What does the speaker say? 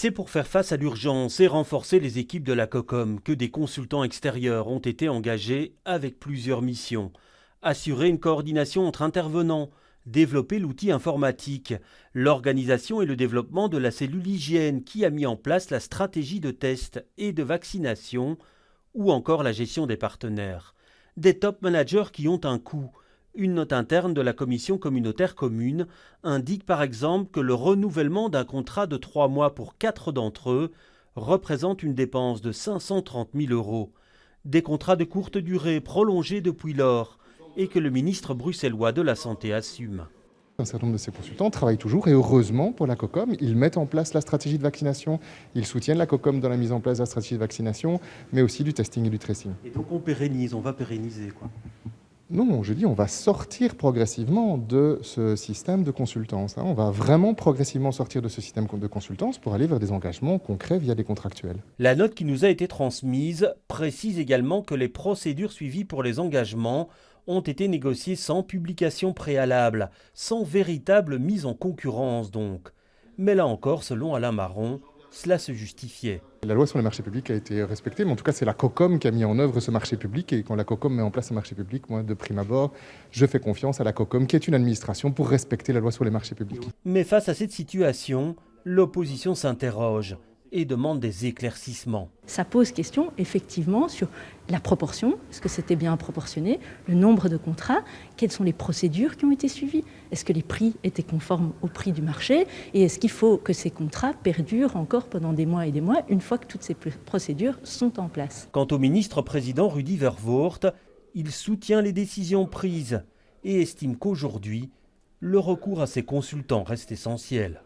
C'est pour faire face à l'urgence et renforcer les équipes de la COCOM que des consultants extérieurs ont été engagés avec plusieurs missions. Assurer une coordination entre intervenants, développer l'outil informatique, l'organisation et le développement de la cellule hygiène qui a mis en place la stratégie de test et de vaccination, ou encore la gestion des partenaires. Des top managers qui ont un coût. Une note interne de la commission communautaire commune indique par exemple que le renouvellement d'un contrat de 3 mois pour 4 d'entre eux représente une dépense de 530 000 €. Des contrats de courte durée prolongés depuis lors et que le ministre bruxellois de la Santé assume. Un certain nombre de ces consultants travaillent toujours et heureusement pour la COCOM, ils mettent en place la stratégie de vaccination, ils soutiennent la COCOM dans la mise en place de la stratégie de vaccination, mais aussi du testing et du tracing. Et donc on pérennise, on va pérenniser quoi. Non, je dis on va sortir progressivement de ce système de consultance. On va vraiment progressivement sortir de ce système de consultance pour aller vers des engagements concrets via des contractuels. La note qui nous a été transmise précise également que les procédures suivies pour les engagements ont été négociées sans publication préalable, sans véritable mise en concurrence donc. Mais là encore, selon Alain Marron, cela se justifiait. La loi sur les marchés publics a été respectée, mais en tout cas c'est la COCOM qui a mis en œuvre ce marché public, et quand la COCOM met en place ce marché public, moi de prime abord, je fais confiance à la COCOM qui est une administration pour respecter la loi sur les marchés publics. Mais face à cette situation, l'opposition s'interroge et demande des éclaircissements. Ça pose question effectivement sur la proportion, est-ce que c'était bien proportionné, le nombre de contrats, quelles sont les procédures qui ont été suivies, est-ce que les prix étaient conformes au prix du marché et est-ce qu'il faut que ces contrats perdurent encore pendant des mois et des mois une fois que toutes ces procédures sont en place. Quant au ministre-président Rudy Vervoort, il soutient les décisions prises et estime qu'aujourd'hui, le recours à ces consultants reste essentiel.